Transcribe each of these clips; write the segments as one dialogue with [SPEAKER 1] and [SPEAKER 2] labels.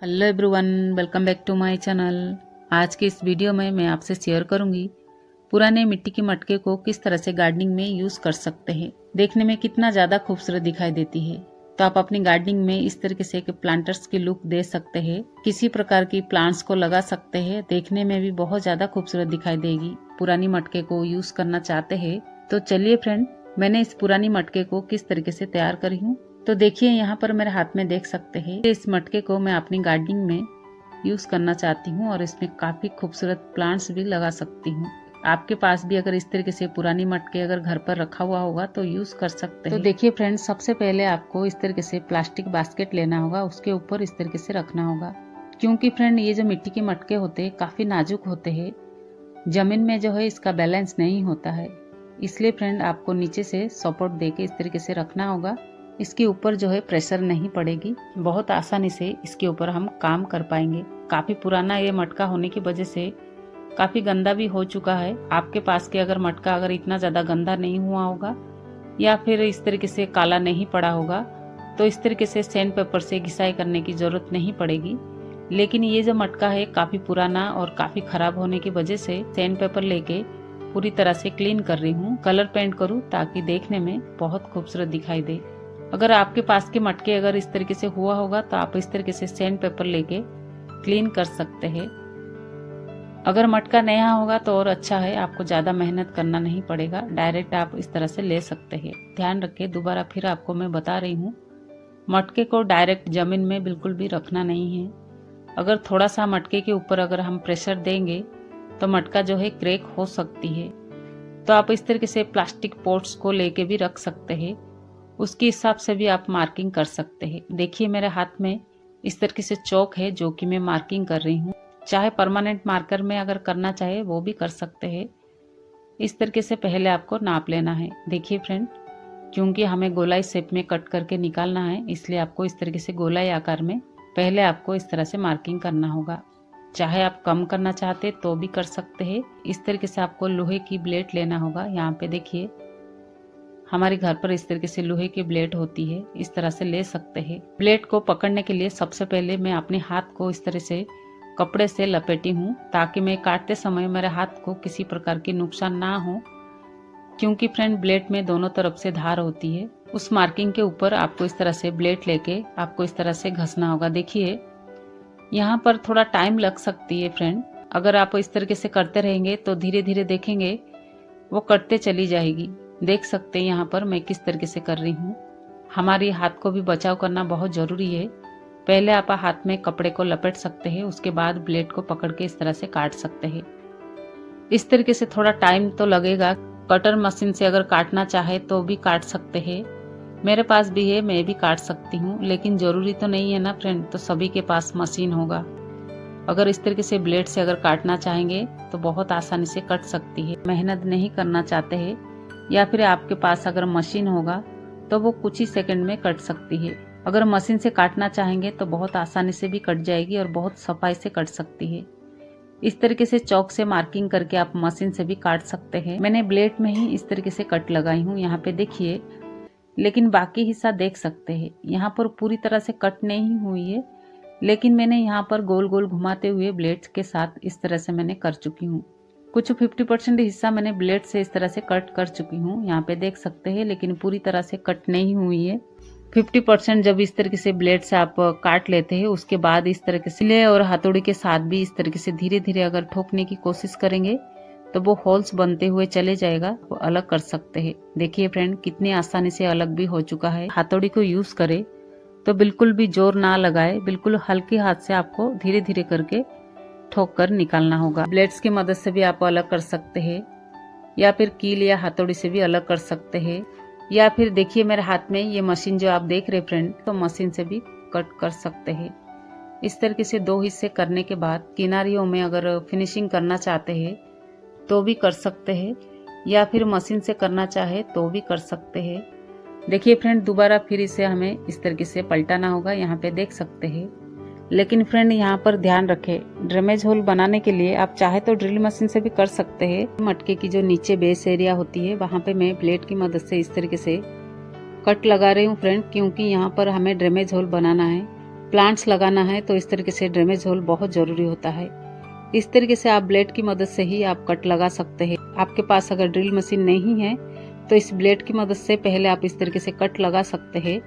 [SPEAKER 1] Hello everyone, welcome back to my channel. आज के इस वीडियो में मैं आपसे शेयर करूंगी पुराने मिट्टी के मटके को किस तरह से गार्डनिंग में यूज कर सकते हैं। देखने में कितना ज़्यादा खूबसूरत दिखाई देती है, तो आप अपनी गार्डनिंग में इस तरीके से प्लांटर्स की लुक दे सकते हैं। किसी प्रकार की प्लांट्स को लगा सकते हैं, देखने में भी बहुत ज़्यादा खूबसूरत दिखाई देगी। पुरानी मटके को यूज करना चाहते हैं तो चलिए फ्रेंड, मैंने इस पुरानी मटके को किस तरीके से तैयार करी हूँ। तो देखिए यहाँ पर मेरे हाथ में देख सकते हैं, इस मटके को मैं अपनी गार्डनिंग में यूज करना चाहती हूँ और इसमें काफी खूबसूरत प्लांट्स भी लगा सकती हूँ। आपके पास भी अगर इस तरीके से पुरानी मटके अगर घर पर रखा हुआ होगा तो यूज कर सकते हैं। तो देखिए फ्रेंड, सबसे पहले आपको इस तरीके से प्लास्टिक बास्केट लेना होगा, उसके ऊपर इस तरीके से रखना होगा। क्योंकि फ्रेंड ये जो मिट्टी के मटके होते हैं काफी नाजुक होते हैं, जमीन में जो है इसका बैलेंस नहीं होता है, इसलिए फ्रेंड आपको नीचे से सपोर्ट देके इस तरीके से रखना होगा। इसके ऊपर जो है प्रेशर नहीं पड़ेगी, बहुत आसानी से इसके ऊपर हम काम कर पाएंगे। काफी पुराना ये मटका होने की वजह से काफी गंदा भी हो चुका है। आपके पास के अगर मटका अगर इतना ज्यादा गंदा नहीं हुआ होगा या फिर इस तरीके से काला नहीं पड़ा होगा तो इस तरीके से सैंड पेपर से घिसाई करने की जरूरत नहीं पड़ेगी। लेकिन ये जो मटका है काफी पुराना और काफी खराब होने की वजह से सैंड पेपर लेके पूरी तरह से क्लीन कर रही हूँ। कलर पेंट करूँ ताकि देखने में बहुत खूबसूरत दिखाई दे। अगर आपके पास के मटके अगर इस तरीके से हुआ होगा तो आप इस तरीके से सैंड पेपर लेके क्लीन कर सकते हैं। अगर मटका नया होगा तो और अच्छा है, आपको ज्यादा मेहनत करना नहीं पड़ेगा, डायरेक्ट आप इस तरह से ले सकते हैं। ध्यान रखें, दोबारा फिर आपको मैं बता रही हूँ, मटके को डायरेक्ट जमीन में बिल्कुल भी रखना नहीं है। अगर थोड़ा सा मटके के ऊपर अगर हम प्रेशर देंगे तो मटका जो है क्रैक हो सकती है। तो आप इस तरीके से प्लास्टिक पॉट्स को लेके भी रख सकते हैं, उसके हिसाब से भी आप मार्किंग कर सकते हैं। देखिए मेरे हाथ में इस तरीके से चौक है जो कि मैं मार्किंग कर रही हूँ। चाहे परमानेंट मार्कर में अगर करना चाहे वो भी कर सकते हैं। इस तरीके से पहले आपको नाप लेना है। देखिए फ्रेंड, क्योंकि हमें गोलाई शेप में कट करके निकालना है, इसलिए आपको इस तरीके से गोलाई आकार में पहले आपको इस तरह से मार्किंग करना होगा। चाहे आप कम करना चाहते तो भी कर सकते हैं। इस तरीके से आपको लोहे की ब्लेड लेना होगा। यहाँ पे देखिए हमारे घर पर इस तरीके से लोहे की ब्लेड होती है, इस तरह से ले सकते हैं। ब्लेड को पकड़ने के लिए सबसे पहले मैं अपने हाथ को इस तरह से कपड़े से लपेटी हूँ ताकि मैं काटते समय मेरे हाथ को किसी प्रकार की नुकसान ना हो। क्योंकि फ्रेंड ब्लेड में दोनों तरफ से धार होती है। उस मार्किंग के ऊपर आपको इस तरह से ब्लेड लेके आपको इस तरह से घसना होगा। देखिए यहाँ पर थोड़ा टाइम लग सकती है फ्रेंड, अगर आप इस तरीके से करते रहेंगे तो धीरे धीरे देखेंगे वो कटते चली जाएगी। देख सकते हैं यहाँ पर मैं किस तरीके से कर रही हूँ। हमारी हाथ को भी बचाव करना बहुत जरूरी है। पहले आप हाथ में कपड़े को लपेट सकते हैं, उसके बाद ब्लेड को पकड़ के इस तरह से काट सकते हैं। इस तरीके से थोड़ा टाइम तो लगेगा। कटर मशीन से अगर काटना चाहे तो भी काट सकते हैं, मेरे पास भी है, मैं भी काट सकती हूँ, लेकिन जरूरी तो नहीं है ना फ्रेंड, तो सभी के पास मशीन होगा। अगर इस तरीके से ब्लेड से अगर काटना चाहेंगे तो बहुत आसानी से कट सकती है। मेहनत नहीं करना चाहते हैं या फिर आपके पास अगर मशीन होगा तो वो कुछ ही सेकंड में कट सकती है। अगर मशीन से काटना चाहेंगे तो बहुत आसानी से भी कट जाएगी और बहुत सफाई से कट सकती है। इस तरीके से चौक से मार्किंग करके आप मशीन से भी काट सकते हैं। मैंने ब्लेड में ही इस तरीके से कट लगाई हूँ यहाँ पे देखिए, लेकिन बाकी हिस्सा देख सकते हैं यहाँ पर पूरी तरह से कट नहीं हुई है, लेकिन मैंने यहाँ पर गोल गोल घुमाते हुए ब्लेड के साथ इस तरह से मैंने कर चुकी हूँ। कुछ 50% हिस्सा मैंने ब्लेड से इस तरह से कट कर चुकी हूँ, यहाँ पे देख सकते हैं, लेकिन पूरी तरह से कट नहीं हुई है। 50% जब इस तरीके से ब्लेड से आप काट लेते हैं उसके बाद इस तरीके से सिले और हथौड़ी के साथ भी इस तरीके से धीरे धीरे अगर ठोकने की कोशिश करेंगे तो वो होल्स बनते हुए चले जाएगा, वो अलग कर सकते हैं। देखिए फ्रेंड कितनी आसानी से अलग भी हो चुका है। हथौड़ी को यूज करे तो बिल्कुल भी जोर ना लगाए, बिल्कुल हल्के हाथ से आपको धीरे धीरे करके ठोक कर निकालना होगा। ब्लेड्स की मदद से भी आप अलग कर सकते हैं या फिर कील या हथौड़ी से भी अलग कर सकते हैं, या फिर देखिए मेरे हाथ में ये मशीन जो आप देख रहे फ्रेंड, तो मशीन से भी कट कर सकते हैं। इस तरीके से दो हिस्से करने के बाद किनारियों में अगर फिनिशिंग करना चाहते हैं तो भी कर सकते हैं, या फिर मशीन से करना चाहे तो भी कर सकते हैं। देखिए फ्रेंड दोबारा फिर इसे हमें इस तरीके से पलटाना होगा, यहाँ पे देख सकते हैं। लेकिन फ्रेंड यहाँ पर ध्यान रखें, ड्रेमेज होल बनाने के लिए आप चाहे तो ड्रिल मशीन से भी कर सकते हैं। मटके की जो नीचे बेस एरिया होती है वहाँ पे मैं ब्लेड की मदद से इस तरीके से कट लगा रही हूँ फ्रेंड, क्योंकि यहाँ पर हमें ड्रेमेज होल बनाना है। प्लांट्स लगाना है तो इस तरीके से ड्रेनेज होल बहुत जरूरी होता है। इस तरीके से आप ब्लेड की मदद से ही आप कट लगा सकते हैं। आपके पास अगर ड्रिल मशीन नहीं है तो इस ब्लेड की मदद से पहले आप इस तरीके से कट लगा सकते हैं।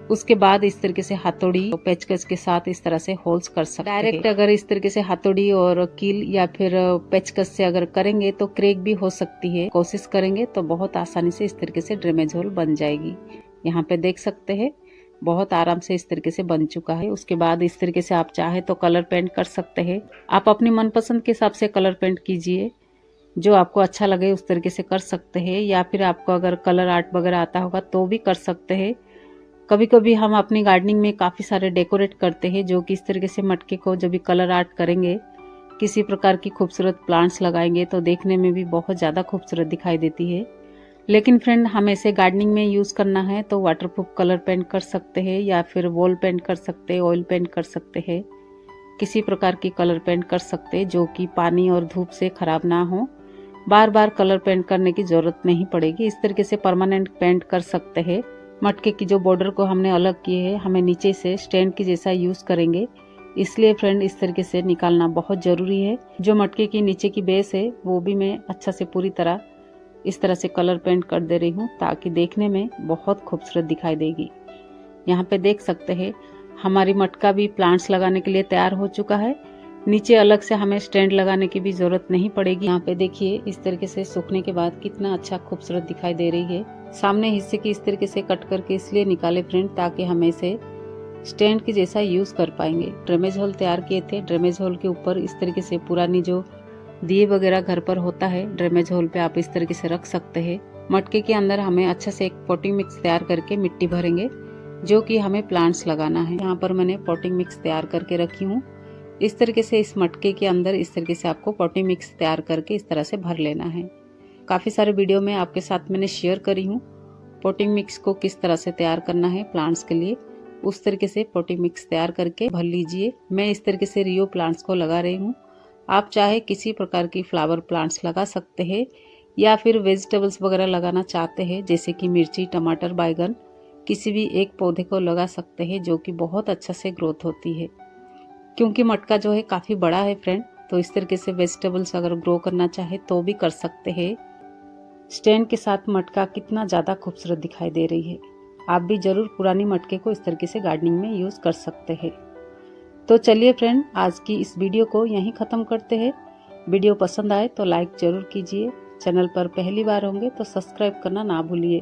[SPEAKER 1] उसके बाद इस तरीके से हथौड़ी और पेचकस के साथ इस तरह से होल्स कर सकते हैं। डायरेक्ट अगर इस तरीके से हथौड़ी और कील या फिर पेचकस से अगर करेंगे तो क्रैक भी हो सकती है। कोशिश करेंगे तो बहुत आसानी से इस तरीके से ड्रेनेज होल बन जाएगी। यहाँ पे देख सकते हैं बहुत आराम से इस तरीके से बन चुका है। उसके बाद इस तरीके से आप चाहे तो कलर पेंट कर सकते हैं। आप अपनी मनपसंद के हिसाब से कलर पेंट कीजिए, जो आपको अच्छा लगे उस तरीके से कर सकते हैं। या फिर आपको अगर कलर आर्ट वगैरह आता होगा तो भी कर सकते हैं। कभी कभी हम अपनी गार्डनिंग में काफ़ी सारे डेकोरेट करते हैं, जो कि इस तरीके से मटके को जब भी कलर आर्ट करेंगे, किसी प्रकार की खूबसूरत प्लांट्स लगाएंगे तो देखने में भी बहुत ज़्यादा खूबसूरत दिखाई देती है। लेकिन फ्रेंड, हमें इसे गार्डनिंग में यूज़ करना है तो वाटरप्रूफ कलर पेंट कर सकते हैं या फिर वॉल पेंट कर सकते हैं, ऑयल पेंट कर सकते हैं, किसी प्रकार की कलर पेंट कर सकते हैं जो कि पानी और धूप से खराब ना हो। बार बार कलर पेंट करने की ज़रूरत नहीं पड़ेगी। इस तरीके से परमानेंट पेंट कर सकते हैं। मटके की जो बॉर्डर को हमने अलग किए है, हमें नीचे से स्टैंड की जैसा यूज़ करेंगे, इसलिए फ्रेंड इस तरीके से निकालना बहुत ज़रूरी है। जो मटके की नीचे की बेस है वो भी मैं अच्छा से पूरी तरह इस तरह से कलर पेंट कर दे रही हूँ ताकि देखने में बहुत खूबसूरत दिखाई देगी। यहाँ पे देख सकते हैं हमारी मटका भी प्लांट्स लगाने के लिए तैयार हो चुका है। नीचे अलग से हमें स्टैंड लगाने की भी जरूरत नहीं पड़ेगी। यहाँ पे देखिए इस तरीके से सूखने के बाद कितना अच्छा खूबसूरत दिखाई दे रही है। सामने हिस्से की इस तरीके से कट करके इसलिए निकाले फ्रेंड ताकि हमें इसे स्टैंड की जैसा यूज कर पाएंगे। ड्रेनेज होल तैयार किए थे। ड्रेनेज होल के ऊपर इस तरीके से पुरानी जो दिए वगैरह घर पर होता है, ड्रेनेज होल पे आप इस तरीके से रख सकते हैं। मटके के अंदर हमें अच्छा से एक पॉटिंग मिक्स तैयार करके मिट्टी भरेंगे, जो कि हमें प्लांट्स लगाना है। यहाँ पर मैंने पॉटिंग मिक्स तैयार करके रखी हूँ। इस तरीके से इस मटके के अंदर इस तरीके से आपको पॉटिंग मिक्स तैयार करके इस तरह से भर लेना है। काफ़ी सारे वीडियो में आपके साथ मैंने शेयर करी हूँ पॉटिंग मिक्स को किस तरह से तैयार करना है प्लांट्स के लिए। उस तरीके से पॉटिंग मिक्स तैयार करके भर लीजिए। मैं इस तरीके से रियो प्लांट्स को लगा रही हूँ। आप चाहे किसी प्रकार की फ्लावर प्लांट्स लगा सकते हैं या फिर वेजिटेबल्स वगैरह लगाना चाहते हैं, जैसे कि मिर्ची, टमाटर, बैगन, किसी भी एक पौधे को लगा सकते हैं जो कि बहुत अच्छा से ग्रोथ होती है। क्योंकि मटका जो है काफ़ी बड़ा है फ्रेंड, तो इस तरीके से वेजिटेबल्स अगर ग्रो करना चाहे तो भी कर सकते हैं। स्टैंड के साथ मटका कितना ज़्यादा खूबसूरत दिखाई दे रही है। आप भी ज़रूर पुरानी मटके को इस तरीके से गार्डनिंग में यूज़ कर सकते हैं। तो चलिए फ्रेंड, आज की इस वीडियो को यहीं ख़त्म करते हैं। वीडियो पसंद आए तो लाइक ज़रूर कीजिए। चैनल पर पहली बार होंगे तो सब्सक्राइब करना ना भूलिए।